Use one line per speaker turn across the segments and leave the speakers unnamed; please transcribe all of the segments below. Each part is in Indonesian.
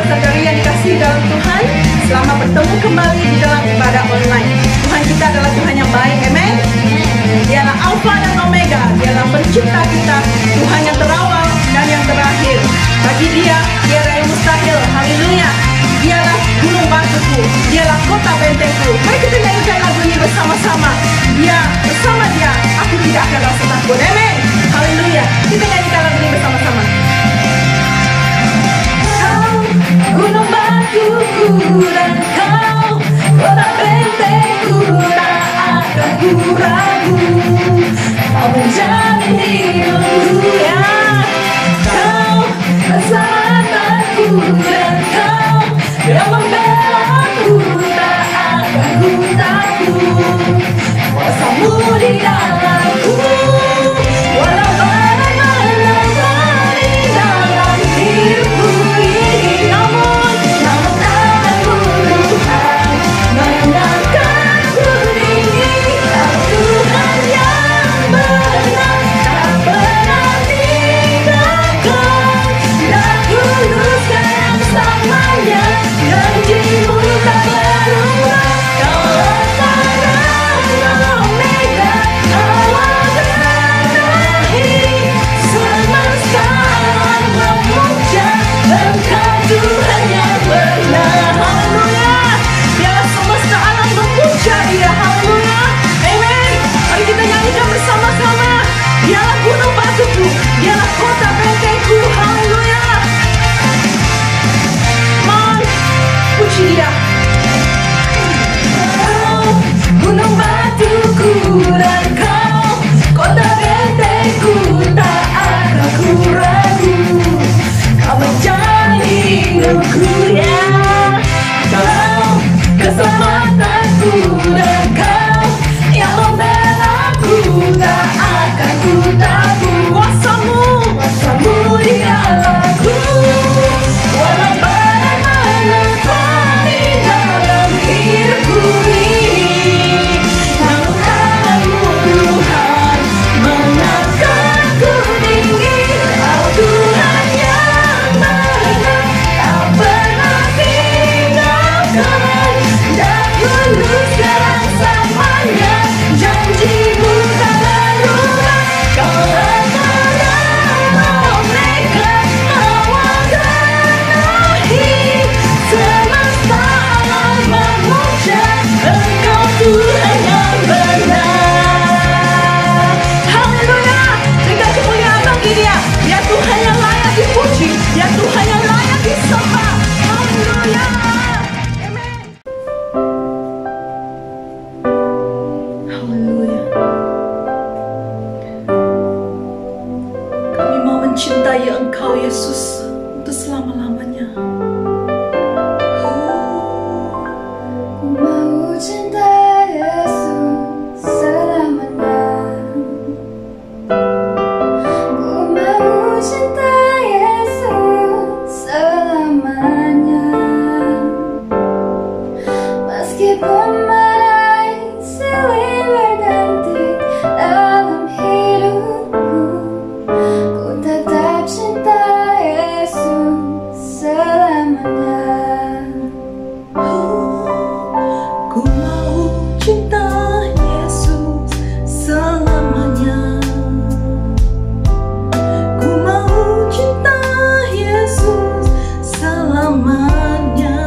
saudara-saudari yang dikasihi dalam Tuhan, selamat bertemu kembali di dalam ibadah online. Tuhan kita adalah Tuhan yang baik, amin. Dialah Alfa dan Omega, dialah pencipta kita, Tuhan yang terawal dan yang terakhir. Bagi dia, tiada yang mustahil, haleluya. Dialah gunung batuku, dialah kota bentengku. Mari kita nyanyikan lagu ini bersama-sama. Bersama dia, aku tidak akan rasa takut, amin. Haleluya. Kita nyanyikan lagu ini bersama-sama. Gunung batuku dan kau, kota bentengku, tak akan ku ragu. Kau menjadi hidupku, ya. Kau keselamatanku dan kau yang membelaku, tak akan ku takut. Kuasamu di dalamku, walau badai menerbang di dalam hidupku ini. Namun Tuhan menendangkanku tinggi. Tuhan yang benar, tak pernah tinggalkan. Dan kuluskan selamanya, janjimu tak berubah. Kau antara Omega, awal dan akhir. Semesta alam memuja Engkau Tuhan yang benar. Haleluya. Biarlah semesta alam memuja Dia. Haleluya. Amin. Mari kita nyanyikan bersama-sama. Dialah gunung batuku, dialah kota bentengku. Haleluya. Puji Dia. Gunung batuku dan kau, kota bentengku, tak akan ku ragu. Kau menjadi hidupku, ya. Kau keselamatanku dan kau yang membelaku, tak akan ku takut. Kuasamu di dalamku, walau badai menerpa di dalam hidupku ini. Namun tanganmu Tuhan mengangkatku tinggi. Kau Tuhan yang benar, tak pernah tinggalkan. Dan kuluskan selamanya, janjimu tak berubah. Kau antara Omega, awal dan akhir. Semesta alam memuja Engkau Tuhan yang benar. Haleluya. Berikan kemuliaan bagi Dia. Dia Tuhan yang layak dipuji, Dia Tuhan yang layak disembah. Haleluya. Amen. Haleluya. Kami mau mencintai Engkau Yesus untuk selama-lamanya.
Ku mau cinta Yesus selamanya. Ku mau cinta Yesus selamanya. Meskipun badai silih berganti dalam hidupku, ku tetap cinta Yesus selamanya.
Ku mau cinta Yesus selamanya. Ku mau cinta Yesus selamanya.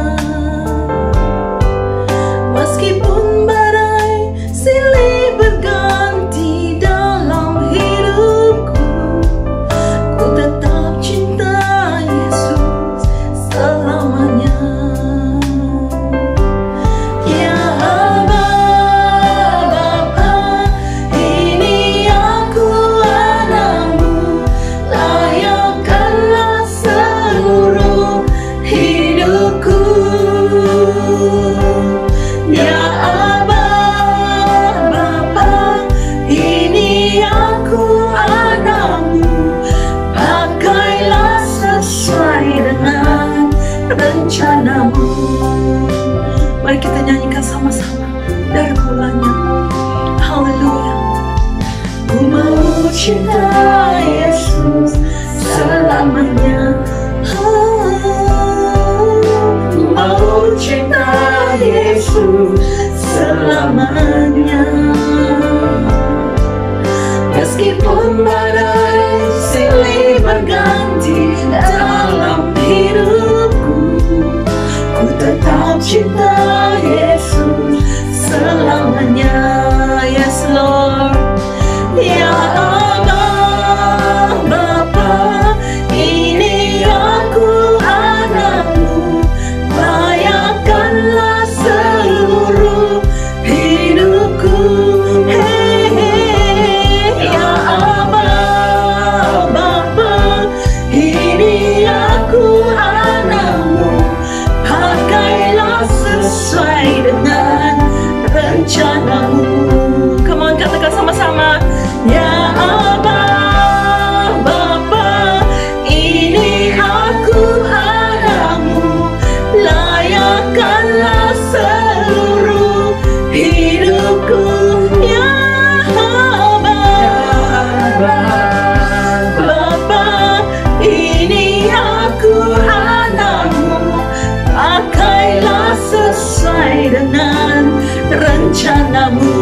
Meskipun badai silih berganti dalam hidupku, ku tetap cinta Yesus selamanya. Ya Aba, Bapa, ini aku anakmu, layakkanlah seluruh hidupku. Ya Aba, Bapa, ini aku anakmu, pakailah sesuai dengan rencanamu. Mari kita nyanyikan sama-sama dari mulanya. Haleluya. Ku mau cinta Yesus selamanya. selamanya. Meskipun badai silih berganti dalam hidupku, ku tetap cinta Yesus selamanya. Yes Lord, ya Allah Bapa, ini aku anakmu, layakkanlah seluruh hidupku. Ya Allah Bapa, ini aku anakmu, pakailah sesuai dengan rencanamu. Come on, katakan sama-sama. Ya Allah Bapa, ini aku anakmu, layakkanlah seluruh hidupku. Ya Bapa, ini aku anakmu, pakailah sesuai dengan rencanamu.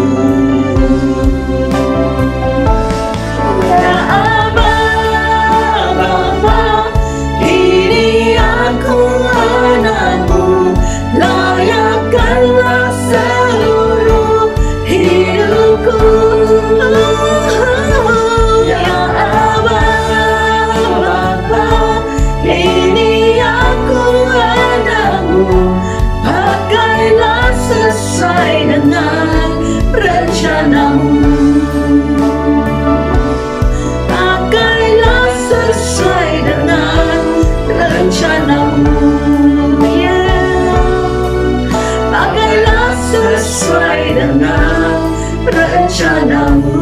Ya Allah Bapa, ini aku anakmu, layakkanlah seluruh hidupku. Ya Allah Bapa, ini aku anakmu, pakailah sesuai dengan rencanamu. Pakailah sesuai dengan rencanamu. Pakailah sesuai dengan rencanamu.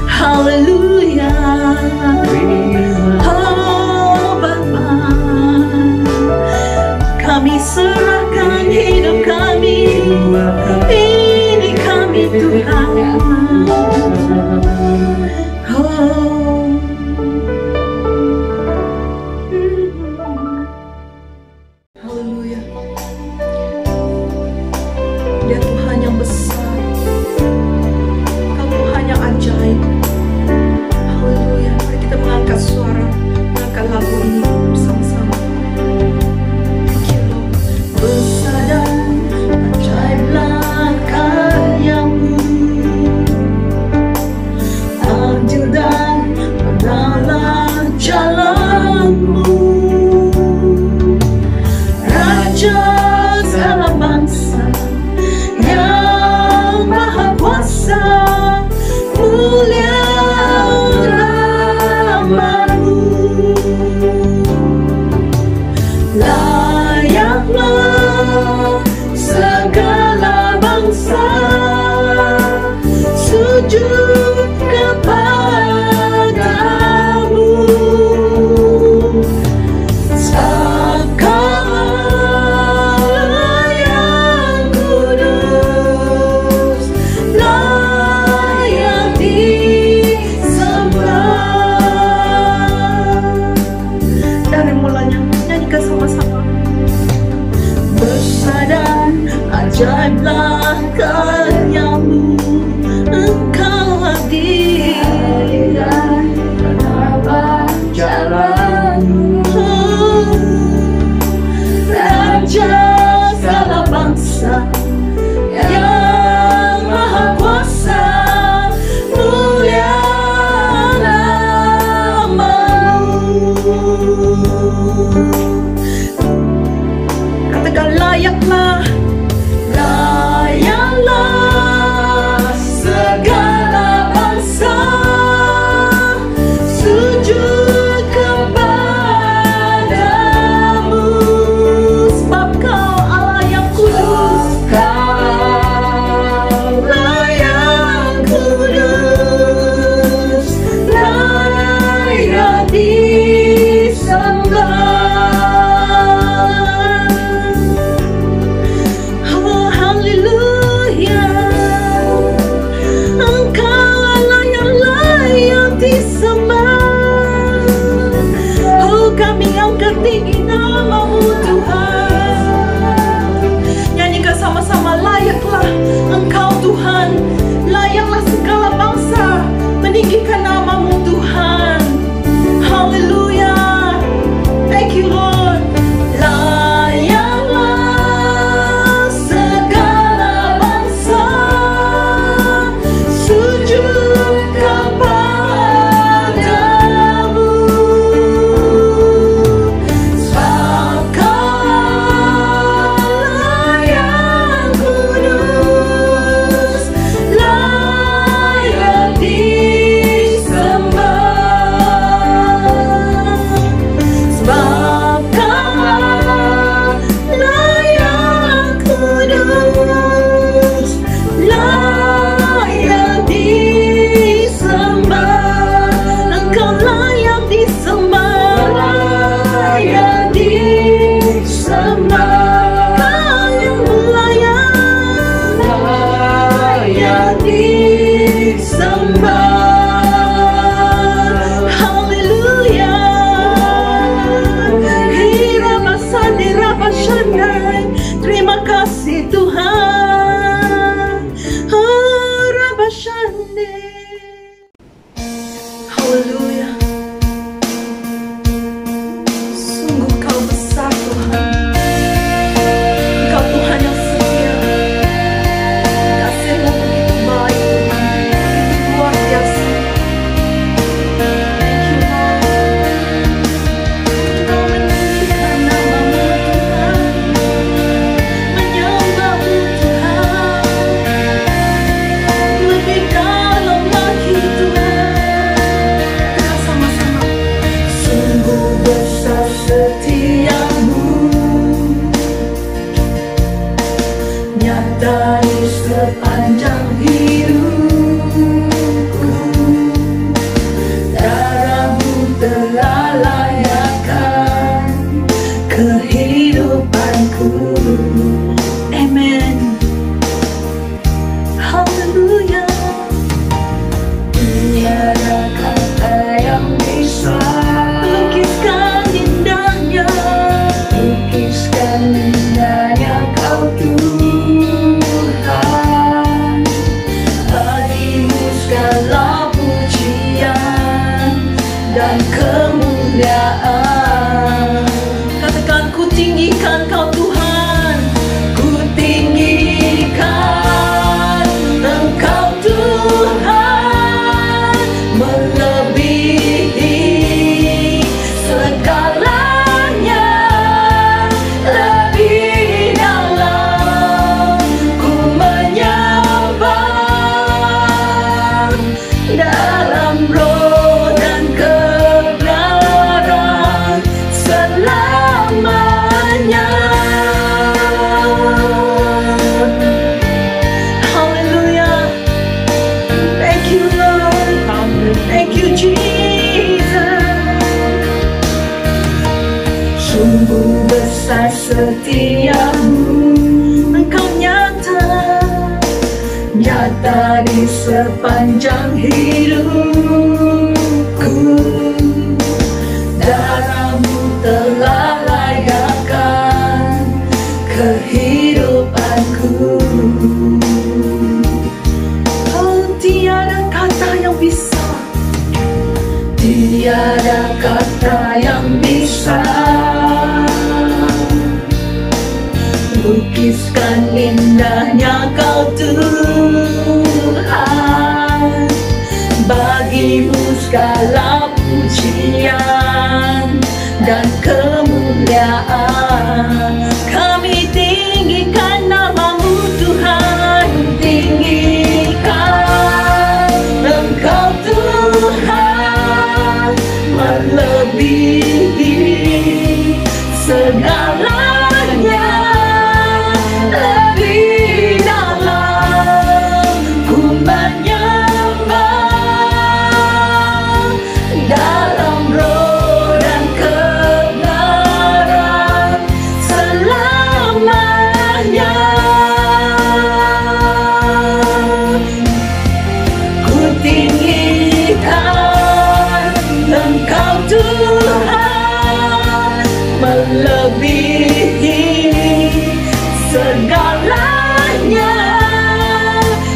Haleluya. Oh Bapa, kami serahkan hidup kami, ini kami Tuhan. Oh. Haleluya. Dia Tuhan yang besar, Kau Tuhan yang ajaib. Haleluya. Mari kita mengangkat suara, mengangkat lagu ini bersama-sama. Thank you Lord. Besar dan ajaiblah karyamu, adil dan benarlah jalanmu. Raja segala bangsa yang maha kuasa, mulia namamu. Layaklah segala bangsa sujud kepadamu. Sakalah yang kudus, layak disembah. Dari mulanya nyanyikan sama-sama. Besar dan ajaiblah karyamu, Engkau adil dan benarlah jalanmu. Raja segala bangsa yang maha kuasa, mulia namamu. Katakan layaklah, layaklah Sungguh besar setiamu, Engkau nyata di sepanjang hidupku. Darahmu telah layakkan kehidupanku. Oh, tiada kata yang bisa, tiada kata yang bisa lukiskan indahnya Kau Tuhan. Bagimu segala pujian dan kemuliaan. Kami tinggikan nama-Mu Tuhan, tinggikan Engkau Tuhan, melebihi segalanya. Lebih dalam ku menyembah, dalam roh dan kebenaran selamanya. Ku tinggikan Engkau Tuhan, melebihi segalanya.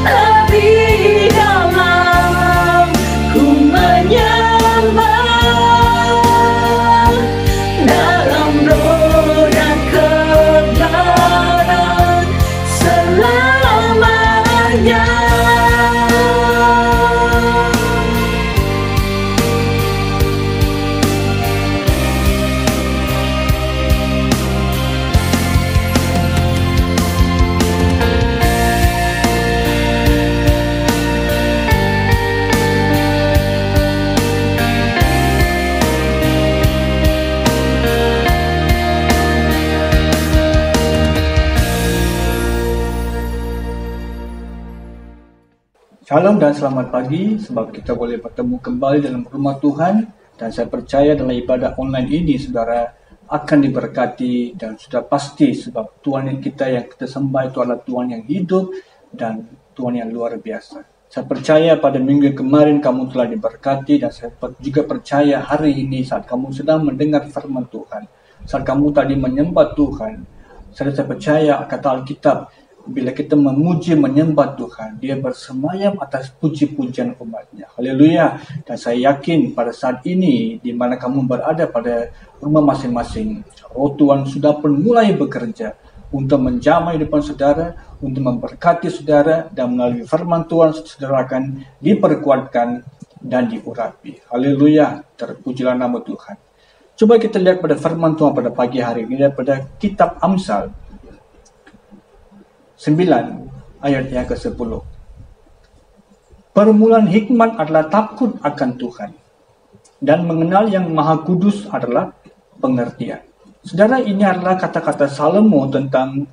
Lebih dalam ku menyembah, dalam roh dan kebenaran selamanya.
Shalom dan selamat pagi, sebab kita boleh bertemu kembali dalam rumah Tuhan. Dan saya percaya dalam ibadah online ini saudara akan diberkati, dan sudah pasti sebab Tuhan kita yang kita sembah itu adalah Tuhan yang hidup dan Tuhan yang luar biasa. Saya percaya pada minggu kemarin kamu telah diberkati, dan saya juga percaya hari ini saat kamu sedang mendengar firman Tuhan, saat kamu tadi menyembah Tuhan, saya percaya kata Alkitab, bila kita memuji menyembah Tuhan, Dia bersemayam atas puji-pujian umatnya. Haleluya. Dan saya yakin pada saat ini, di mana kamu berada pada rumah masing-masing, Roh Tuhan sudah pun mulai bekerja untuk menjamah hidupan saudara, untuk memberkati saudara, dan melalui firman Tuhan saudara akan diperkuatkan dan diurapi. Haleluya. Terpujilah nama Tuhan. Coba kita lihat pada firman Tuhan pada pagi hari ini daripada kitab Amsal 9 ayat yang ke-10. Permulaan hikmat adalah takut akan Tuhan, dan mengenal yang maha kudus adalah pengertian. Saudara, ini adalah kata-kata Salomo tentang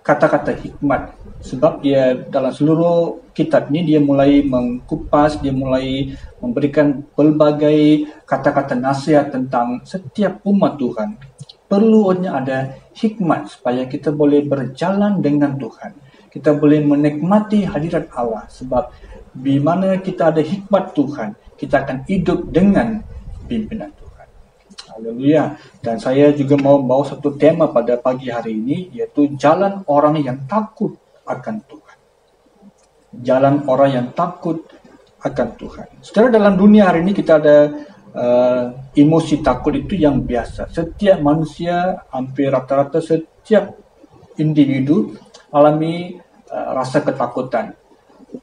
kata-kata hikmat. Sebab dia dalam seluruh kitab ini dia mulai mengkupas, dia mulai memberikan pelbagai kata-kata nasihat tentang setiap umat Tuhan. Perlunya ada hikmat supaya kita boleh berjalan dengan Tuhan. Kita boleh menikmati hadirat Allah. Sebab di mana kita ada hikmat Tuhan, kita akan hidup dengan pimpinan Tuhan. Haleluya. Dan saya juga mau bawa satu tema pada pagi hari ini, yaitu jalan orang yang takut akan Tuhan. Jalan orang yang takut akan Tuhan. Saudara, dalam dunia hari ini kita ada emosi takut itu yang biasa. Setiap manusia, hampir rata-rata setiap individu alami rasa ketakutan.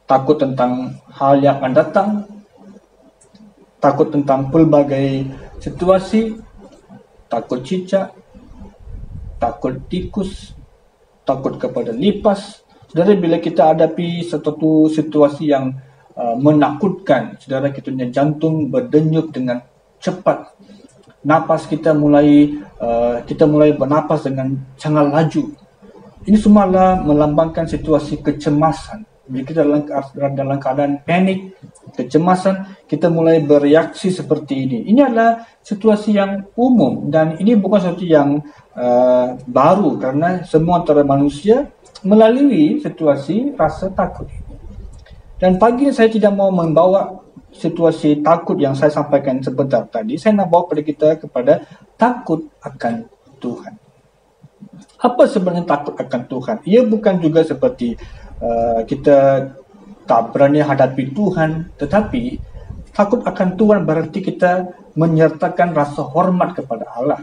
Takut tentang hal yang akan datang, takut tentang pelbagai situasi, takut cicak, takut tikus, takut kepada lipas. Saudara, bila kita hadapi satu situasi yang menakutkan, saudara, kita punya jantung berdenyut dengan cepat, napas kita mulai bernapas dengan sangat laju. Ini semua adalah melambangkan situasi kecemasan Bila kita dalam keadaan panik, kecemasan, kita mulai bereaksi seperti ini. Ini adalah situasi yang umum dan ini bukan sesuatu yang baru karena semua antara manusia melalui situasi rasa takut ini. Dan pagi ini saya tidak mau membawa situasi takut yang saya sampaikan sebentar tadi. Saya nak bawa pada kita kepada takut akan Tuhan. Apa sebenarnya takut akan Tuhan? Ia bukan juga seperti kita tak berani hadapi Tuhan, tetapi takut akan Tuhan berarti kita menyertakan rasa hormat kepada Allah.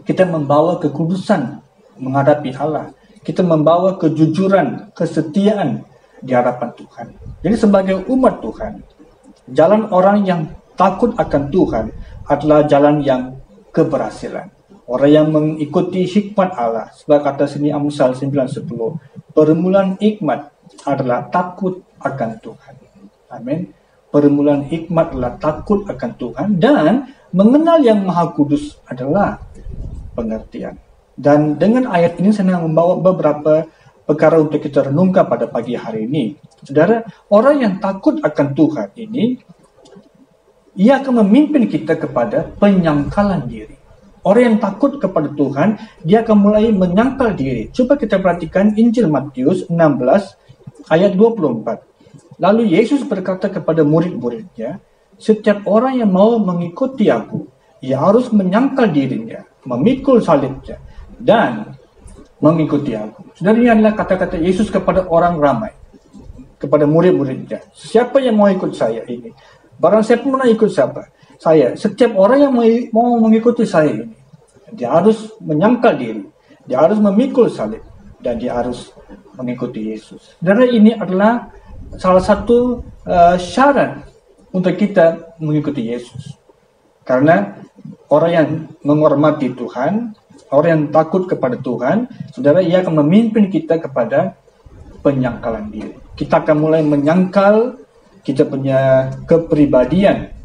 Kita membawa kekudusan menghadapi Allah. Kita membawa kejujuran, kesetiaan di hadapan Tuhan. Jadi sebagai umat Tuhan, jalan orang yang takut akan Tuhan adalah jalan yang keberhasilan. Orang yang mengikuti hikmat Allah. Sebab kata sini Amsal 9:10, permulaan hikmat adalah takut akan Tuhan. Amin. Permulaan hikmat adalah takut akan Tuhan dan mengenal yang Maha Kudus adalah pengertian. Dan dengan ayat ini saya nak membawa beberapa perkara untuk kita renungkan pada pagi hari ini. Saudara, orang yang takut akan Tuhan ini, ia akan memimpin kita kepada penyangkalan diri. Orang yang takut kepada Tuhan, dia akan mulai menyangkal diri. Cuba kita perhatikan Injil Matius 16 ayat 24. Lalu Yesus berkata kepada murid-muridnya, setiap orang yang mau mengikuti aku, ia harus menyangkal dirinya, memikul salibnya, dan mengikuti aku. Saudara, ini adalah kata-kata Yesus kepada orang ramai, kepada murid-muridnya. Siapa yang mau ikut saya ini? Barang siapa mau ikut siapa? Saya. Setiap orang yang mau mengikuti saya ini, dia harus menyangkal diri, dia harus memikul salib, dan dia harus mengikuti Yesus. Saudara, ini adalah salah satu syarat untuk kita mengikuti Yesus. Karena orang yang menghormati Tuhan, orang yang takut kepada Tuhan, saudara, ia akan memimpin kita kepada penyangkalan diri. Kita akan mulai menyangkal kita punya kepribadian.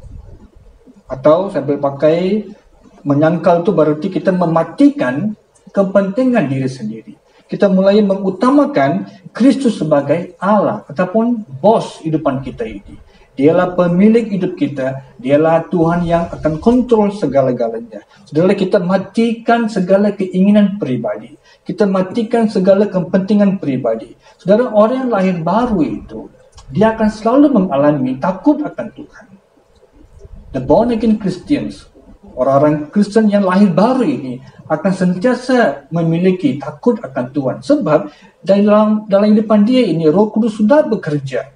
Atau sambil pakai menyangkal itu berarti kita mematikan kepentingan diri sendiri. Kita mulai mengutamakan Kristus sebagai Allah ataupun bos hidupan kita ini. Dialah pemilik hidup kita, dialah Tuhan yang akan kontrol segala-galanya. Saudara, kita matikan segala keinginan pribadi. Kita matikan segala kepentingan pribadi. Saudara, orang yang lahir baru itu, dia akan selalu mengalami takut akan Tuhan. The born again Christians, orang-orang Kristen yang lahir baru ini akan sentiasa memiliki takut akan Tuhan. Sebab dalam hidupan dia ini, Roh Kudus sudah bekerja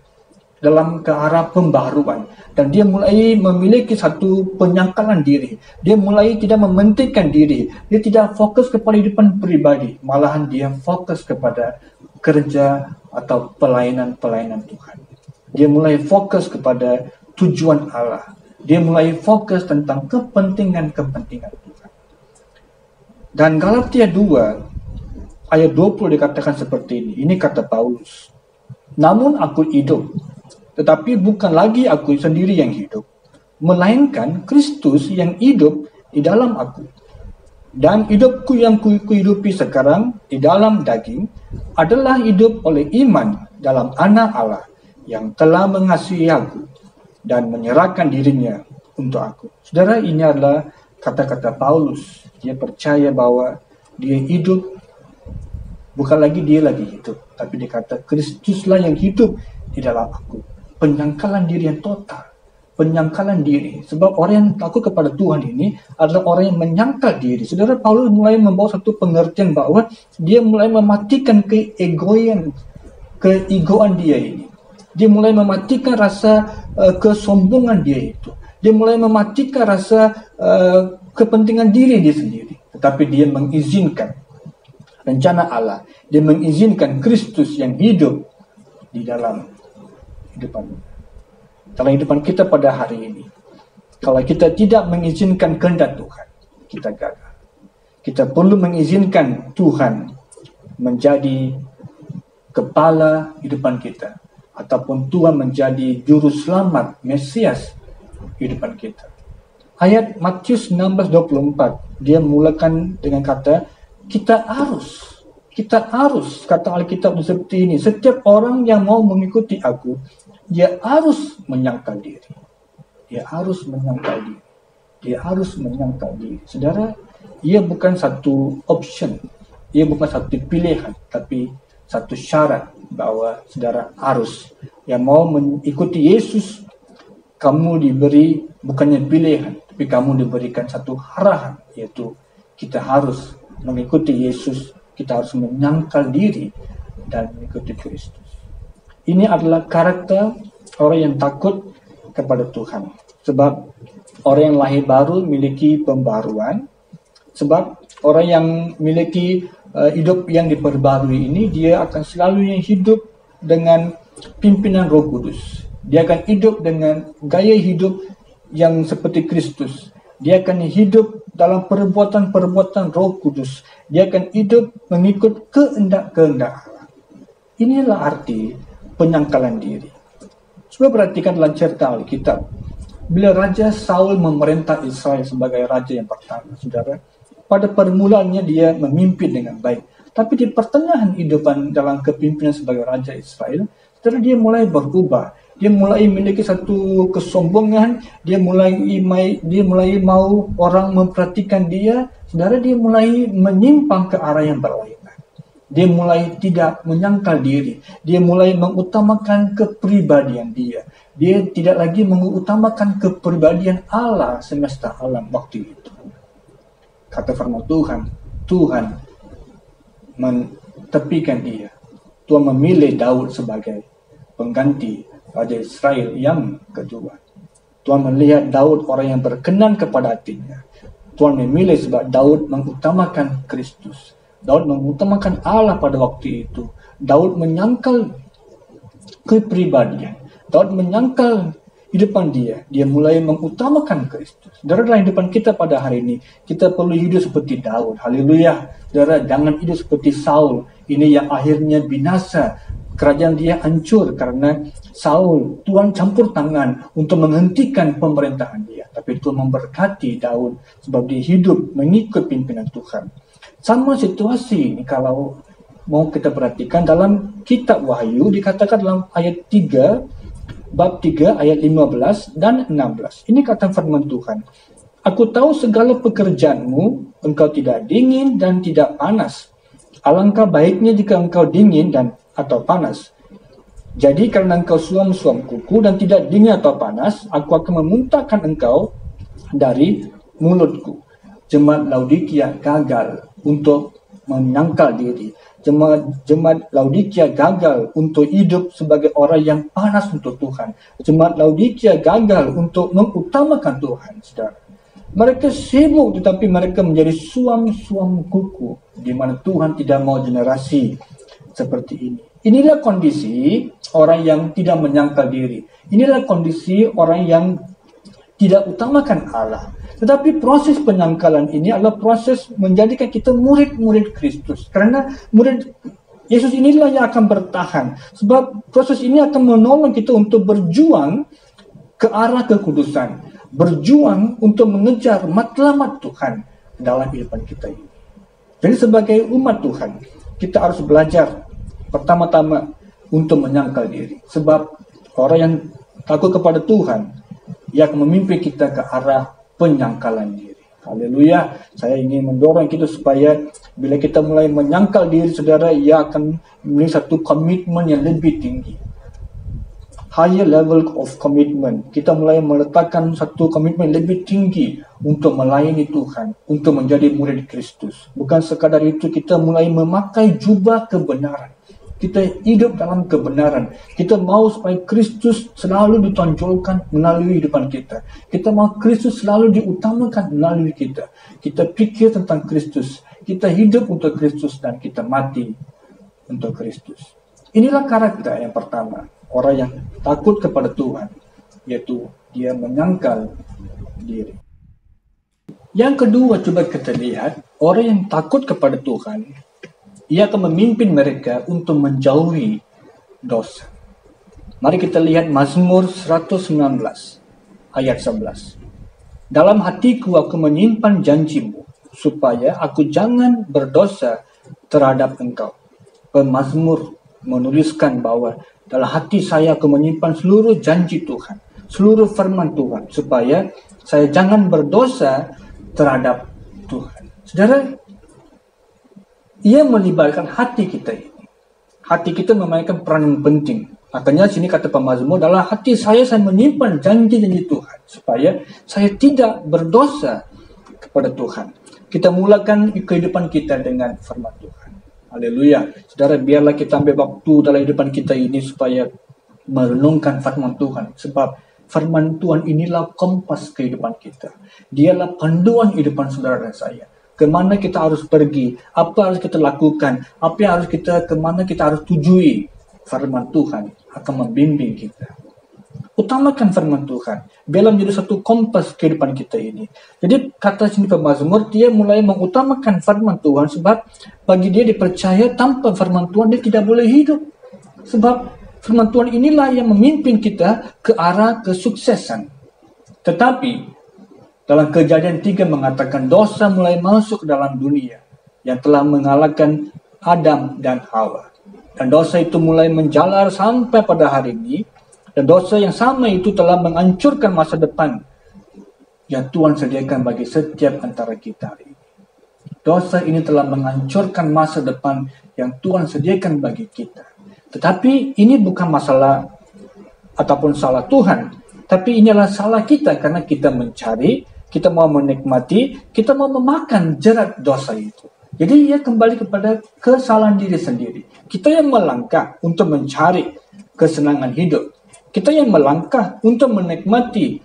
dalam ke arah pembaharuan. Dan dia mulai memiliki satu penyangkalan diri. Dia mulai tidak mementingkan diri. Dia tidak fokus kepada hidupan pribadi. Malahan dia fokus kepada kerja atau pelayanan-pelayanan Tuhan. Dia mulai fokus kepada tujuan Allah. Dia mulai fokus tentang kepentingan-kepentingan Tuhan. Dan Galatia 2 ayat 20 dikatakan seperti ini. Ini kata Paulus. Namun aku hidup, tetapi bukan lagi aku sendiri yang hidup, melainkan Kristus yang hidup di dalam aku. Dan hidupku yang kuhidupi sekarang di dalam daging adalah hidup oleh iman dalam Anak Allah yang telah mengasihi aku dan menyerahkan dirinya untuk aku. Saudara, ini adalah kata-kata Paulus. Dia percaya bahwa dia hidup, bukan lagi dia lagi hidup, tapi dia kata Kristuslah yang hidup di dalam aku. Penyangkalan diri yang total, penyangkalan diri. Sebab orang yang takut kepada Tuhan ini adalah orang yang menyangkal diri. Saudara, Paulus mulai membawa satu pengertian bahwa dia mulai mematikan keegoan dia ini. Dia mulai mematikan rasa kesombongan dia itu. Dia mulai mematikan rasa kepentingan diri dia sendiri. Tetapi dia mengizinkan rencana Allah. Dia mengizinkan Kristus yang hidup di dalam hidupan kita pada hari ini. Kalau kita tidak mengizinkan kehendak Tuhan, kita gagal. Kita perlu mengizinkan Tuhan menjadi kepala hidupan kita. Ataupun Tuhan menjadi juru selamat, Mesias hidupan kita. Ayat Matius 16:24, dia mulakan dengan kata, kita harus kita harus, kata Alkitab seperti ini, setiap orang yang mau mengikuti aku, dia harus menyangkal diri. Dia harus menyangkal diri. Dia harus menyangkal diri. Saudara, ia bukan satu option, ia bukan satu pilihan, tapi satu syarat bahwa saudara harus. Yang mau mengikuti Yesus, kamu diberi bukannya pilihan, tapi kamu diberikan satu arahan, yaitu kita harus mengikuti Yesus, kita harus menyangkal diri dan mengikuti Kristus. Ini adalah karakter orang yang takut kepada Tuhan. Sebab orang yang lahir baru memiliki pembaruan. Sebab orang yang memiliki hidup yang diperbarui ini, dia akan selalu hidup dengan pimpinan Roh Kudus. Dia akan hidup dengan gaya hidup yang seperti Kristus. Dia akan hidup dalam perbuatan-perbuatan Roh Kudus. Dia akan hidup mengikut kehendak-kehendak Allah. Inilah arti penyangkalan diri. Coba perhatikan dalam cerita Alkitab. Bila Raja Saul memerintah Israel sebagai raja yang pertama, saudara, pada permulaannya dia memimpin dengan baik. Tapi di pertengahan hidupan dalam kepimpinan sebagai raja Israel, saudara, dia mulai berubah. Dia mulai memiliki satu kesombongan, dia mulai mau orang memperhatikan dia, saudara, dia mulai menyimpang ke arah yang berlainan. Dia mulai tidak menyangkal diri, dia mulai mengutamakan kepribadian dia. Dia tidak lagi mengutamakan kepribadian Allah semesta alam waktu itu. Kata firman Tuhan mentepikan dia. Tuhan memilih Daud sebagai pengganti Raja Israel yang kedua. Tuhan melihat Daud orang yang berkenan kepada hatinya. Tuhan memilih sebab Daud mengutamakan Kristus. Daud mengutamakan Allah pada waktu itu. Daud menyangkal kepribadian. Daud menyangkal hidupan dia. Dia mulai mengutamakan Kristus. Dalam hidupan kita pada hari ini, kita perlu hidup seperti Daud. Haleluya. Saudara, jangan hidup seperti Saul. Ini yang akhirnya binasa. Kerajaan dia hancur karena Saul, Tuhan campur tangan untuk menghentikan pemerintahan dia. Tapi Tuhan memberkati Daud sebab dia hidup mengikut pimpinan Tuhan. Sama situasi ini kalau mau kita perhatikan dalam kitab Wahyu, dikatakan dalam ayat 3, bab 3 ayat 15 dan 16. Ini kata firman Tuhan. Aku tahu segala pekerjaanmu, engkau tidak dingin dan tidak panas. Alangkah baiknya jika engkau dingin dan atau panas. Jadi karena engkau suam-suam kuku dan tidak dingin atau panas, aku akan memuntahkan engkau dari mulutku. Jemaat Laodikia gagal untuk menyangkal diri. Jemaat Laodikia gagal untuk hidup sebagai orang yang panas untuk Tuhan. Jemaat Laodikia gagal untuk mengutamakan Tuhan, saudara. Mereka sibuk tetapi mereka menjadi suam-suam kuku, di mana Tuhan tidak mau generasi seperti ini. Inilah kondisi orang yang tidak menyangkal diri. Inilah kondisi orang yang tidak utamakan Allah. Tetapi proses penyangkalan ini adalah proses menjadikan kita murid-murid Kristus. Karena murid Yesus inilah yang akan bertahan. Sebab proses ini akan menolong kita untuk berjuang ke arah kekudusan. Berjuang untuk mengejar matlamat Tuhan dalam kehidupan kita ini. Jadi sebagai umat Tuhan, kita harus belajar pertama-tama untuk menyangkal diri. Sebab orang yang takut kepada Tuhan, ia akan memimpin kita ke arah penyangkalan diri. Haleluya. Saya ingin mendorong kita supaya bila kita mulai menyangkal diri, saudara, ia akan memiliki satu komitmen yang lebih tinggi. Higher level of commitment. Kita mulai meletakkan satu komitmen lebih tinggi untuk melayani Tuhan, untuk menjadi murid Kristus. Bukan sekadar itu, kita mulai memakai jubah kebenaran. Kita hidup dalam kebenaran. Kita mau supaya Kristus selalu ditonjolkan melalui kehidupan kita. Kita mau Kristus selalu diutamakan melalui kita. Kita pikir tentang Kristus. Kita hidup untuk Kristus dan kita mati untuk Kristus. Inilah karakter yang pertama. Orang yang takut kepada Tuhan, yaitu dia menyangkal diri. Yang kedua, coba kita lihat, orang yang takut kepada Tuhan, ia akan memimpin mereka untuk menjauhi dosa. Mari kita lihat Mazmur 119 ayat 11. Dalam hatiku aku menyimpan janjimu, supaya aku jangan berdosa terhadap engkau. Pemazmur menuliskan bahwa dalam hati saya aku menyimpan seluruh janji Tuhan, seluruh firman Tuhan, supaya saya jangan berdosa terhadap Tuhan. Saudara, ia melibatkan hati kita ini. Hati kita memainkan peran yang penting. Makanya sini kata pemazmur, dalam hati saya menyimpan janji-janji Tuhan, supaya saya tidak berdosa kepada Tuhan. Kita mulakan kehidupan kita dengan firman Tuhan. Haleluya. Saudara, biarlah kita ambil waktu dalam kehidupan kita ini supaya merenungkan firman Tuhan. Sebab firman Tuhan inilah kompas kehidupan kita. Dialah panduan kehidupan saudara dan saya. Kemana kita harus pergi, apa harus kita lakukan, apa yang harus kemana kita harus tujui. Firman Tuhan akan membimbing kita. Utamakan firman Tuhan, biarlah menjadi satu kompas kehidupan kita ini. Jadi kata sini pemazmur, dia mulai mengutamakan firman Tuhan, sebab bagi dia dipercaya tanpa firman Tuhan dia tidak boleh hidup. Sebab firman Tuhan inilah yang memimpin kita ke arah kesuksesan. Tetapi dalam Kejadian 3 mengatakan dosa mulai masuk ke dalam dunia yang telah mengalahkan Adam dan Hawa. Dan dosa itu mulai menjalar sampai pada hari ini. Dan dosa yang sama itu telah menghancurkan masa depan yang Tuhan sediakan bagi setiap antara kita hari ini. Dosa ini telah menghancurkan masa depan yang Tuhan sediakan bagi kita. Tetapi ini bukan masalah ataupun salah Tuhan. Tapi ini adalah salah kita karena kita mencari, kita mau menikmati, kita mau memakan jerat dosa itu. Jadi ia kembali kepada kesalahan diri sendiri. Kita yang melangkah untuk mencari kesenangan hidup. Kita yang melangkah untuk menikmati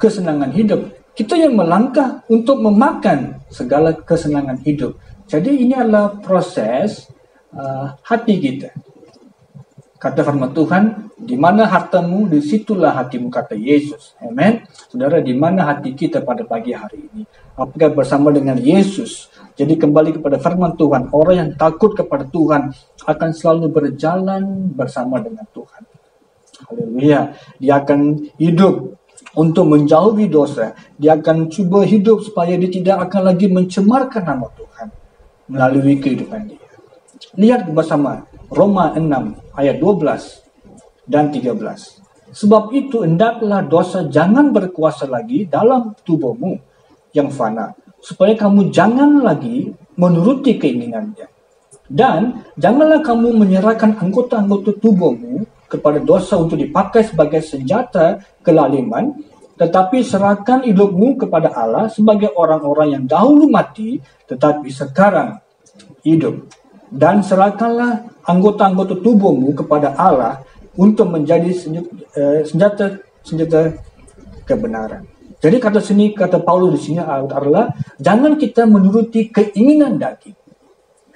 kesenangan hidup. Kita yang melangkah untuk memakan segala kesenangan hidup. Jadi ini adalah proses hati kita. Kata firman Tuhan, di mana hartamu, di situlah hatimu, kata Yesus. Amen. Saudara, di mana hati kita pada pagi hari ini? Apakah bersama dengan Yesus? Jadi kembali kepada firman Tuhan, orang yang takut kepada Tuhan akan selalu berjalan bersama dengan Tuhan. Haleluya. Dia akan hidup untuk menjauhi dosa. Dia akan cuba hidup supaya dia tidak akan lagi mencemarkan nama Tuhan melalui kehidupan dia. Lihat bersama Roma 6 ayat 12 dan 13. Sebab itu hendaklah dosa jangan berkuasa lagi dalam tubuhmu yang fana, supaya kamu jangan lagi menuruti keinginannya. Dan janganlah kamu menyerahkan anggota-anggota tubuhmu kepada dosa untuk dipakai sebagai senjata kelaliman, tetapi serahkan hidupmu kepada Allah sebagai orang-orang yang dahulu mati, tetapi sekarang hidup. Dan serahkanlah anggota-anggota tubuhmu kepada Allah untuk menjadi senjata kebenaran. Jadi kata Paulus di sini adalah jangan kita menuruti keinginan daging,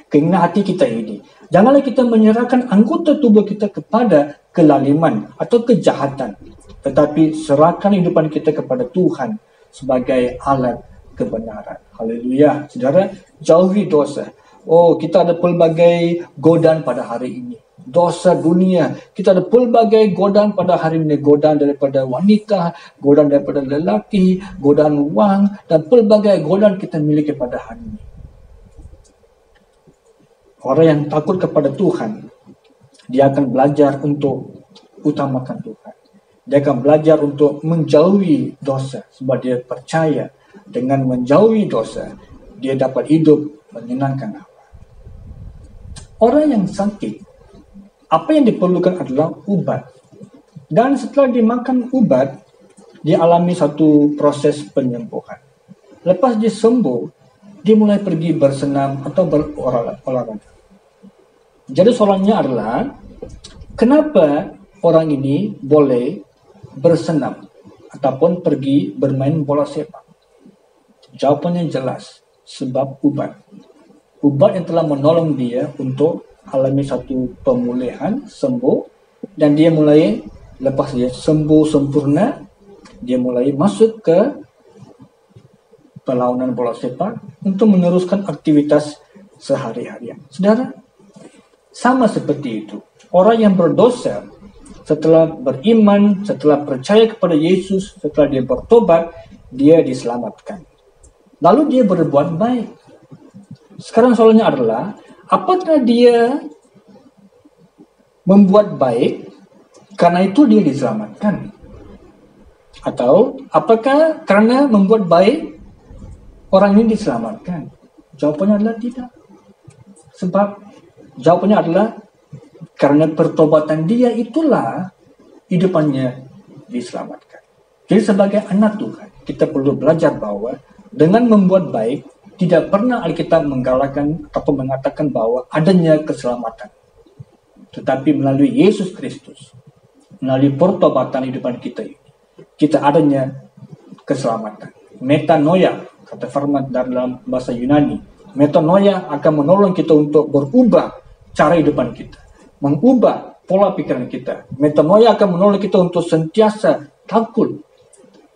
keinginan hati kita ini. Janganlah kita menyerahkan anggota tubuh kita kepada kelaliman atau kejahatan, tetapi serahkan hidupan kita kepada Tuhan sebagai alat kebenaran. Haleluya. Saudara, jauhi dosa. Oh, kita ada pelbagai godaan pada hari ini. Dosa dunia. Kita ada pelbagai godaan pada hari ini. Godaan daripada wanita, godaan daripada lelaki, godaan wang, dan pelbagai godaan kita miliki pada hari ini. Orang yang takut kepada Tuhan, dia akan belajar untuk utamakan Tuhan. Dia akan belajar untuk menjauhi dosa. Sebab dia percaya dengan menjauhi dosa, dia dapat hidup menyenangkan Allah. Orang yang sakit, apa yang diperlukan adalah ubat. Dan setelah dimakan ubat, dia alami satu proses penyembuhan. Lepas dia sembuh, dia mulai pergi bersenam atau berolahraga. Jadi soalnya adalah, kenapa orang ini boleh bersenam ataupun pergi bermain bola sepak? Jawabannya jelas, sebab ubat. Ubat yang telah menolong dia untuk alami satu pemulihan, sembuh, dan dia mulai, lepas dia sembuh sempurna, dia mulai masuk ke perlawanan bola sepak untuk meneruskan aktivitas sehari-harian. Saudara, sama seperti itu. Orang yang berdosa, setelah beriman, setelah percaya kepada Yesus, setelah dia bertobat, dia diselamatkan. Lalu dia berbuat baik. Sekarang soalnya adalah, Apakah dia membuat baik karena itu dia diselamatkan? Atau apakah karena membuat baik orang ini diselamatkan? Jawabannya adalah tidak. Sebab jawabannya adalah karena pertobatan dia itulah hidupannya diselamatkan. Jadi sebagai anak Tuhan, kita perlu belajar bahwa dengan membuat baik, tidak pernah Alkitab menggalakkan atau mengatakan bahwa adanya keselamatan. Tetapi melalui Yesus Kristus, melalui pertobatan hidupan kita ini, kita adanya keselamatan. Metanoia, kata firman dalam bahasa Yunani. Metanoia akan menolong kita untuk berubah cara hidupan kita, mengubah pola pikiran kita. Metanoia akan menolong kita untuk sentiasa takut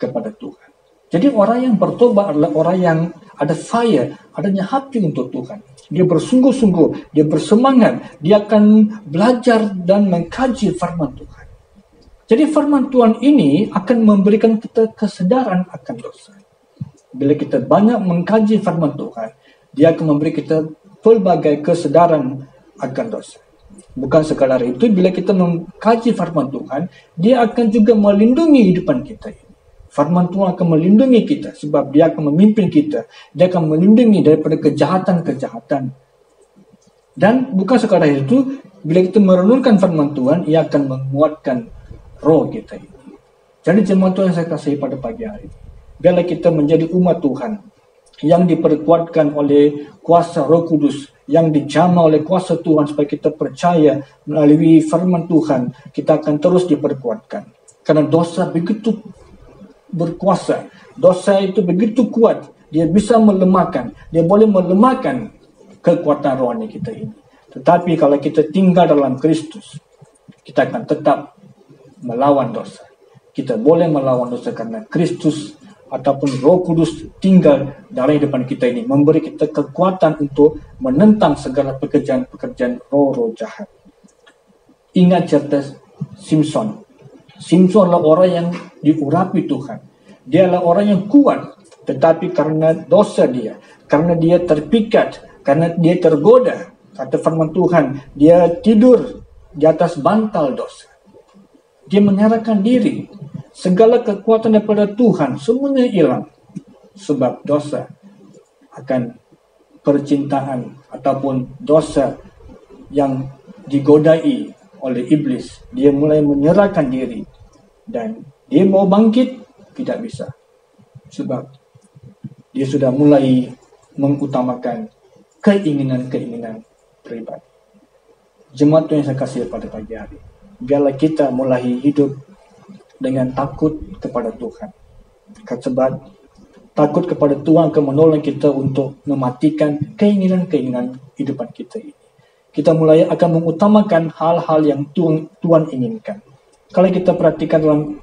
kepada Tuhan. Jadi orang yang bertobat adalah orang yang ada fire, adanya hati untuk Tuhan. Dia bersungguh-sungguh, dia bersemangat, dia akan belajar dan mengkaji firman Tuhan. Jadi firman Tuhan ini akan memberikan kita kesadaran akan dosa. Bila kita banyak mengkaji firman Tuhan, dia akan memberi kita pelbagai kesadaran akan dosa. Bukan sekadar itu, bila kita mengkaji firman Tuhan, dia akan juga melindungi hidupan kita. Firman Tuhan akan melindungi kita sebab dia akan memimpin kita. Dia akan melindungi daripada kejahatan-kejahatan. Dan bukan sekadar itu, bila kita merenungkan firman Tuhan, ia akan menguatkan roh kita ini. Jadi jemaat Tuhan yang saya kasihi pada pagi hari, biarlah kita menjadi umat Tuhan yang diperkuatkan oleh kuasa Roh Kudus, yang dijamah oleh kuasa Tuhan supaya kita percaya melalui firman Tuhan, kita akan terus diperkuatkan. Karena dosa begitu berkuasa, dosa itu begitu kuat, dia bisa melemahkan, dia boleh melemahkan kekuatan rohani kita ini. Tetapi kalau kita tinggal dalam Kristus, kita akan tetap melawan dosa. Kita boleh melawan dosa karena Kristus ataupun Roh Kudus tinggal dalam hidupan kita ini, memberi kita kekuatan untuk menentang segala pekerjaan-pekerjaan roh-roh jahat. Ingat cerita Simpson. Simpson adalah orang yang diurapi Tuhan. Dia adalah orang yang kuat, tetapi karena dosa dia, karena dia terpikat, karena dia tergoda, kata firman Tuhan, dia tidur di atas bantal dosa. Dia menyerahkan diri. Segala kekuatan daripada Tuhan semuanya hilang. Sebab dosa akan percintaan ataupun dosa yang digodai oleh iblis. Dia mulai menyerahkan diri. Dan dia mau bangkit, tidak bisa. Sebab dia sudah mulai mengutamakan keinginan-keinginan pribadi. Jemaat Tuhan yang saya kasih pada pagi hari, biarlah kita mulai hidup dengan takut kepada Tuhan. Sebab takut kepada Tuhan akan menolong kita untuk mematikan keinginan-keinginan hidupan kita ini. Kita mulai akan mengutamakan hal-hal yang Tuhan inginkan. Kalau kita perhatikan dalam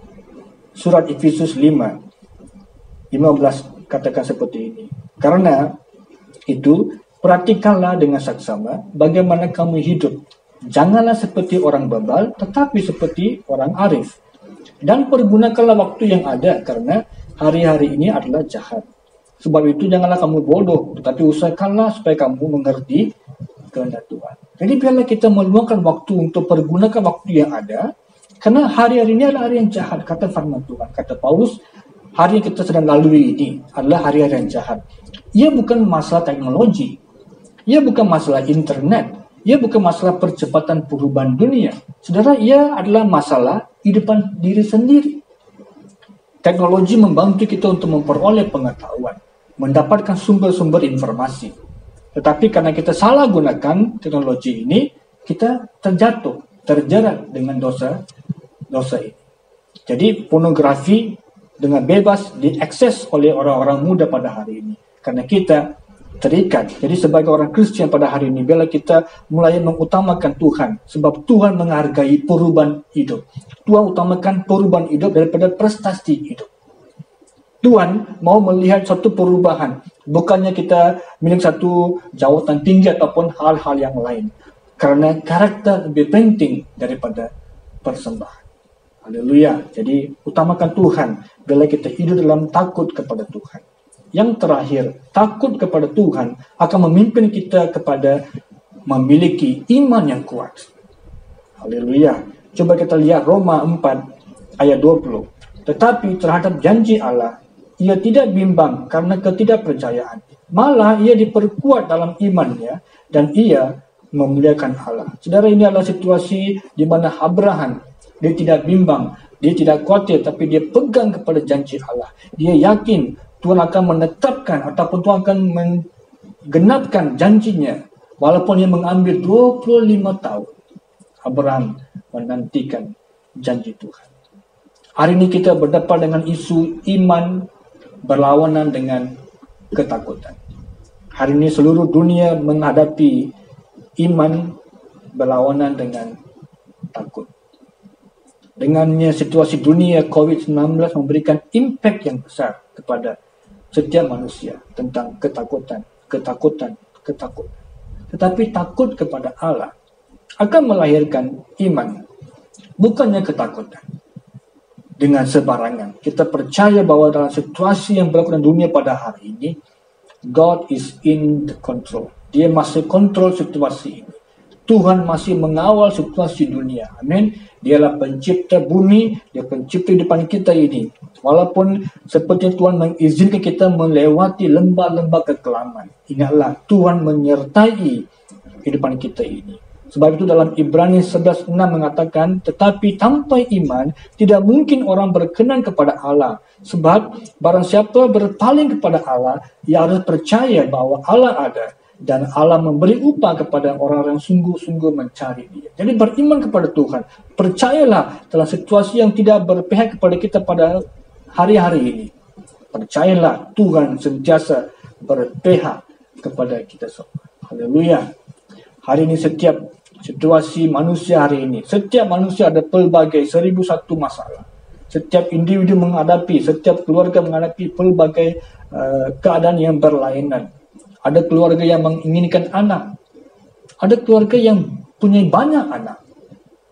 surat Efesus 5:15 katakan seperti ini. Karena itu, perhatikanlah dengan saksama bagaimana kamu hidup. Janganlah seperti orang bebal, tetapi seperti orang arif. Dan pergunakanlah waktu yang ada, karena hari-hari ini adalah jahat. Sebab itu janganlah kamu bodoh, tetapi usahakanlah supaya kamu mengerti kehendak Tuhan. Jadi biarlah kita meluangkan waktu untuk pergunakan waktu yang ada, karena hari-hari ini adalah hari yang jahat, kata firman Tuhan. Kata Paulus, hari yang kita sedang lalui ini adalah hari-hari yang jahat. Ia bukan masalah teknologi, ia bukan masalah internet, ia bukan masalah percepatan perubahan dunia. Saudara, ia adalah masalah hidupan diri sendiri. Teknologi membantu kita untuk memperoleh pengetahuan, mendapatkan sumber-sumber informasi. Tetapi karena kita salah gunakan teknologi ini, kita terjerat dengan dosa ini. Jadi pornografi dengan bebas diakses oleh orang-orang muda pada hari ini. Karena kita terikat. Jadi sebagai orang Kristen pada hari ini, bila kita mulai mengutamakan Tuhan, sebab Tuhan menghargai perubahan hidup. Tuhan utamakan perubahan hidup daripada prestasi hidup. Tuhan mau melihat satu perubahan, bukannya kita milik satu jawatan tinggi ataupun hal-hal yang lain. Karena karakter lebih penting daripada persembahan. Haleluya. Jadi utamakan Tuhan bila kita hidup dalam takut kepada Tuhan. Yang terakhir, takut kepada Tuhan akan memimpin kita kepada memiliki iman yang kuat. Haleluya. Coba kita lihat Roma 4 ayat 20. Tetapi terhadap janji Allah, ia tidak bimbang karena ketidakpercayaan. Malah ia diperkuat dalam imannya dan ia memuliakan Allah. Saudara, ini adalah situasi di mana Abraham, dia tidak bimbang, dia tidak khawatir, tapi dia pegang kepada janji Allah. Dia yakin Tuhan akan menetapkan ataupun Tuhan akan menggenapkan janjinya. Walaupun ia mengambil 25 tahun, Abraham menantikan janji Tuhan. Hari ini kita berdepan dengan isu iman berlawanan dengan ketakutan. Hari ini seluruh dunia menghadapi iman berlawanan dengan takut. Dengannya situasi dunia COVID-19 memberikan impact yang besar kepada setiap manusia tentang ketakutan. Tetapi takut kepada Allah akan melahirkan iman, bukannya ketakutan. Dengan sebarangan, kita percaya bahwa dalam situasi yang berlaku dalam dunia pada hari ini, God is in the control. Dia masih kontrol situasi ini. Tuhan masih mengawal situasi dunia. Amin. Dialah pencipta bumi, dia pencipta hidupan kita ini. Walaupun seperti Tuhan mengizinkan kita melewati lembah-lembah kekelaman, ingatlah Tuhan menyertai kehidupan kita ini. Sebab itu dalam Ibrani 11:6 mengatakan, tetapi tanpa iman tidak mungkin orang berkenan kepada Allah. Sebab barang siapa berpaling kepada Allah, ia harus percaya bahwa Allah ada dan Allah memberi upah kepada orang-orang sungguh-sungguh mencari Dia. Jadi beriman kepada Tuhan. Percayalah dalam situasi yang tidak berpihak kepada kita pada hari-hari ini. Percayalah Tuhan sentiasa berpihak kepada kita semua. Haleluya. Hari ini setiap situasi manusia hari ini, setiap manusia ada pelbagai 1001 masalah. Setiap individu menghadapi, setiap keluarga menghadapi pelbagai keadaan yang berlainan. Ada keluarga yang menginginkan anak. Ada keluarga yang punya banyak anak.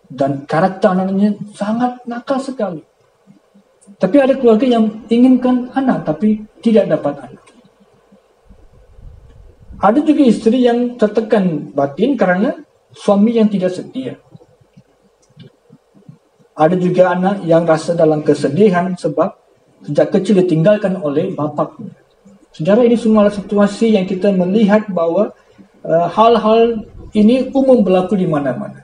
Dan karakter anaknya sangat nakal sekali. Tapi ada keluarga yang inginkan anak tapi tidak dapat anak. Ada juga istri yang tertekan batin karena suami yang tidak setia. Ada juga anak yang rasa dalam kesedihan sebab sejak kecil ditinggalkan oleh bapaknya. Saudara, ini semua situasi yang kita melihat bahwa hal-hal ini umum berlaku di mana-mana.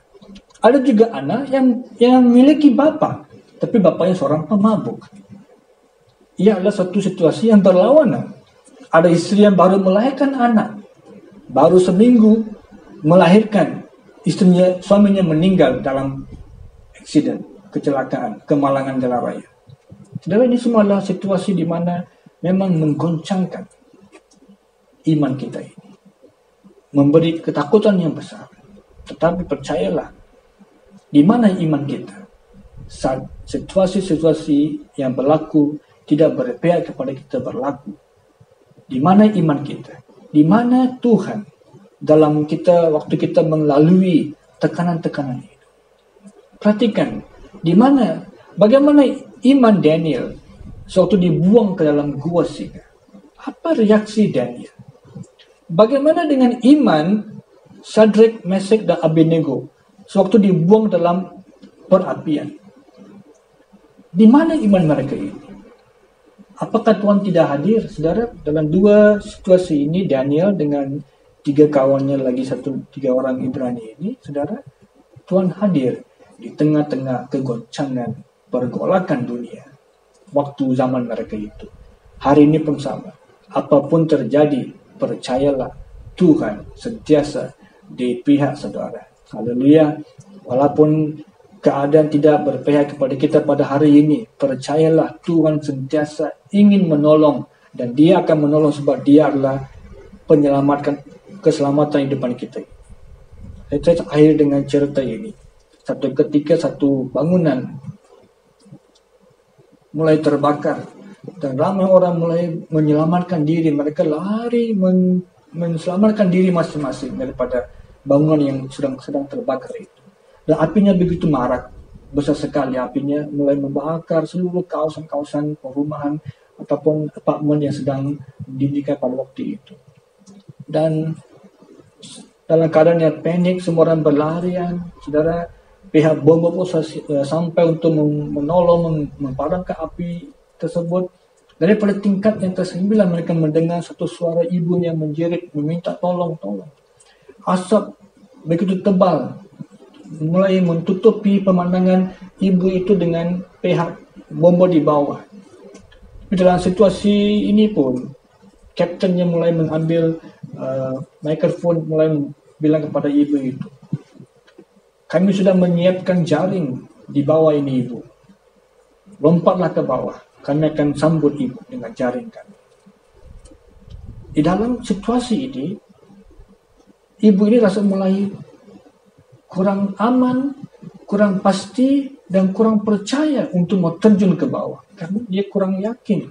Ada juga anak yang memiliki bapak, tapi bapaknya seorang pemabuk. Ia adalah satu situasi yang berlawanan. Ada istri yang baru melahirkan anak, baru seminggu melahirkan, suaminya meninggal dalam eksiden, kecelakaan, kemalangan jalan raya. Saudara, ini semua adalah situasi di mana memang menggoncangkan iman kita ini. Memberi ketakutan yang besar. Tetapi percayalah, di mana iman kita? Saat situasi-situasi yang berlaku tidak berpihak kepada kita berlaku. Di mana iman kita? Di mana Tuhan dalam kita waktu kita melalui tekanan-tekanan itu? Perhatikan, bagaimana iman Daniel sewaktu dibuang ke dalam gua singa. Apa reaksi Daniel? Bagaimana dengan iman Shadrach, Meshach, dan Abednego sewaktu dibuang dalam perapian? Di mana iman mereka ini? Apakah Tuhan tidak hadir? Saudara, dalam dua situasi ini, Daniel dengan 3 kawannya lagi 3 orang Ibrani ini, saudara, Tuhan hadir di tengah-tengah kegoncangan pergolakan dunia. Waktu zaman mereka itu. Hari ini pun sama. Apapun terjadi, percayalah Tuhan sentiasa di pihak saudara. Haleluya. Walaupun keadaan tidak berpihak kepada kita pada hari ini, percayalah Tuhan sentiasa ingin menolong. Dan Dia akan menolong sebab Dia adalah keselamatan hidupan kita. Saya akhir dengan cerita ini. Satu ketika satu bangunan mulai terbakar dan ramai orang mulai menyelamatkan diri. Mereka lari menyelamatkan diri masing-masing daripada bangunan yang sedang terbakar itu. Dan apinya begitu marak, besar sekali apinya, mulai membakar seluruh kawasan-kawasan perumahan ataupun apartemen yang sedang didirikan pada waktu itu. Dan dalam keadaan yang panik, semua orang berlarian. Saudara, pihak bom pun sampai untuk menolong, memadamkan api tersebut. Daripada tingkat yang ke-9 mereka mendengar satu suara ibu yang menjerit meminta tolong. Asap begitu tebal mulai menutupi pemandangan ibu itu dengan pihak bom di bawah. Dalam situasi ini pun kaptennya mulai mengambil mikrofon, mulai bilang kepada ibu itu, kami sudah menyiapkan jaring di bawah ini ibu, lompatlah ke bawah, kami akan sambut ibu dengan jaring kami. Di dalam situasi ini, ibu ini rasa mulai kurang aman, kurang pasti, dan kurang percaya untuk mau terjun ke bawah. Karena dia kurang yakin.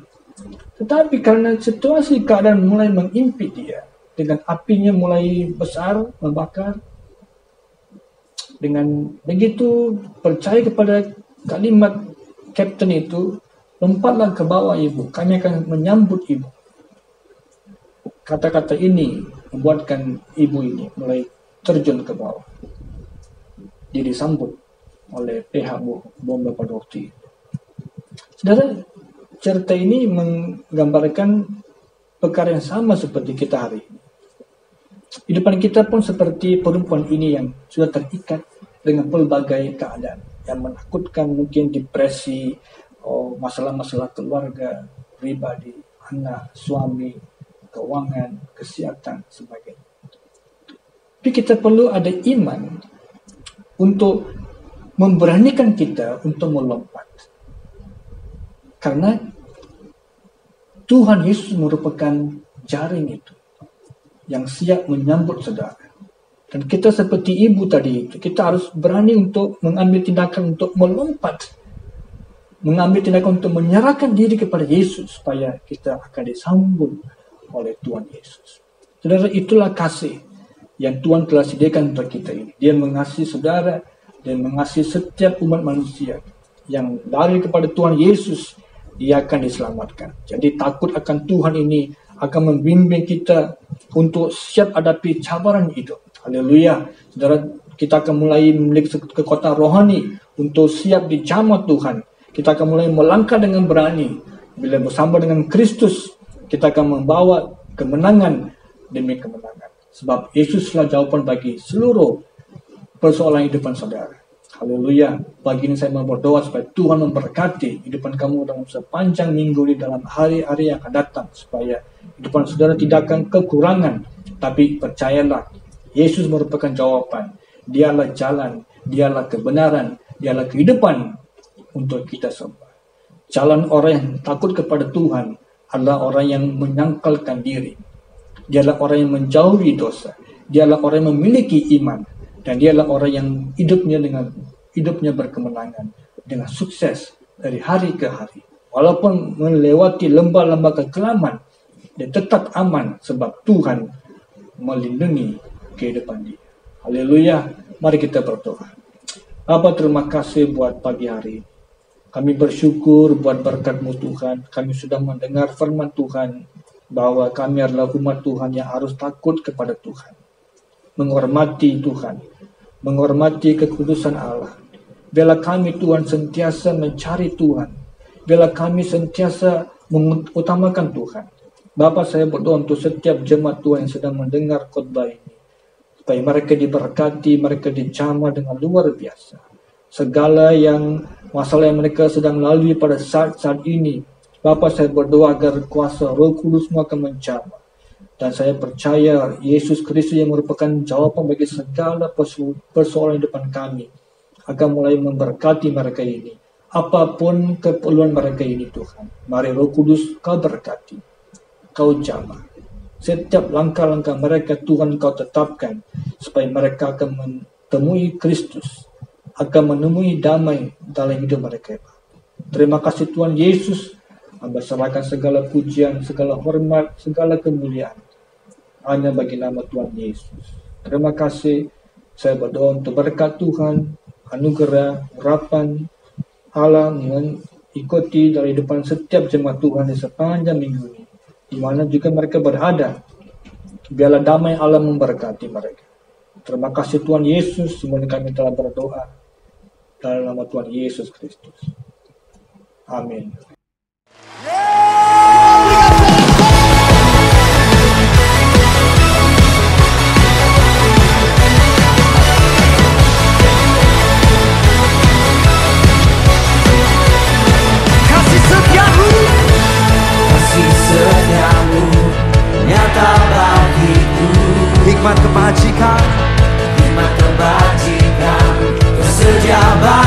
Tetapi karena situasi keadaan mulai mengimpit dia, dengan apinya mulai besar, membakar, dengan begitu percaya kepada kalimat kapten itu, lompatlah ke bawah ibu, kami akan menyambut ibu. Kata-kata ini membuatkan ibu ini mulai terjun ke bawah. Dia disambut oleh pihak bom pada waktu itu. Saudara, cerita ini menggambarkan perkara yang sama seperti kita hari ini. Di depan kita pun seperti perempuan ini yang sudah terikat dengan pelbagai keadaan yang menakutkan, mungkin depresi, masalah-masalah keluarga, pribadi, anak, suami, keuangan, kesehatan, sebagainya. Tapi kita perlu ada iman untuk memberanikan kita untuk melompat. Karena Tuhan Yesus merupakan jaring itu yang siap menyambut saudara. Dan kita seperti ibu tadi itu, kita harus berani untuk mengambil tindakan untuk melompat, mengambil tindakan untuk menyerahkan diri kepada Yesus supaya kita akan disambut oleh Tuhan Yesus. Saudara, itulah kasih yang Tuhan telah sediakan untuk kita ini. Dia mengasihi saudara dan mengasihi setiap umat manusia yang lari kepada Tuhan Yesus, dia akan diselamatkan. Jadi takut akan Tuhan ini akan membimbing kita untuk siap hadapi cabaran hidup. Haleluya. Saudara, kita akan mulai memiliki kekuatan rohani untuk siap dijamah Tuhan. Kita akan mulai melangkah dengan berani. Bila bersama dengan Kristus, kita akan membawa kemenangan demi kemenangan. Sebab Yesuslah jawaban bagi seluruh persoalan hidupan saudara. Haleluya. Pagi ini saya mau berdoa supaya Tuhan memberkati hidupan kamu dalam sepanjang minggu ini, dalam hari-hari yang akan datang. Supaya hidupan saudara tidak akan kekurangan. Tapi percayalah, Yesus merupakan jawaban. Dialah jalan, dialah kebenaran, dialah kehidupan untuk kita semua. Jalan orang yang takut kepada Tuhan adalah orang yang menyangkalkan diri. Dialah orang yang menjauhi dosa. Dialah orang yang memiliki iman. Dan dialah orang yang hidupnya berkemenangan, dengan sukses dari hari ke hari. Walaupun melewati lembah-lembah kekelaman, dia tetap aman sebab Tuhan melindungi kehidupan dia. Haleluya. Mari kita berdoa. Bapa, terima kasih buat pagi hari ini. Kami bersyukur buat berkat-Mu Tuhan. Kami sudah mendengar firman Tuhan bahwa kami adalah umat Tuhan yang harus takut kepada Tuhan, menghormati Tuhan, menghormati kekudusan Allah. Biarlah kami Tuhan senantiasa mencari Tuhan. Biarlah kami senantiasa mengutamakan Tuhan. Bapa, saya berdoa untuk setiap jemaat Tuhan yang sedang mendengar khotbah ini, supaya mereka diberkati, mereka dijamah dengan luar biasa. Segala yang masalah yang mereka sedang lalui pada saat ini, Bapa, saya berdoa agar kuasa Roh Kudus-Mu akan menjamah. Dan saya percaya Yesus Kristus yang merupakan jawaban bagi segala persoalan depan kami akan mulai memberkati mereka ini. Apapun keperluan mereka ini Tuhan, mari Roh Kudus Kau berkati, Kau jamah. Setiap langkah-langkah mereka Tuhan Kau tetapkan, supaya mereka akan menemui Kristus, akan menemui damai dalam hidup mereka. Terima kasih Tuhan Yesus. Hamba serahkan segala pujian, segala hormat, segala kemuliaan hanya bagi nama Tuhan Yesus. Terima kasih. Saya berdoa untuk berkat Tuhan, anugerah, urapan Allah mengikuti dari depan setiap jemaat Tuhan di sepanjang minggu ini, di mana juga mereka berada. Biarlah damai Allah memberkati mereka. Terima kasih Tuhan Yesus, semuanya kami telah berdoa dalam nama Tuhan Yesus Kristus. Amin.
Setiamu nyata bagiku, hikmat kebajikan tersedia.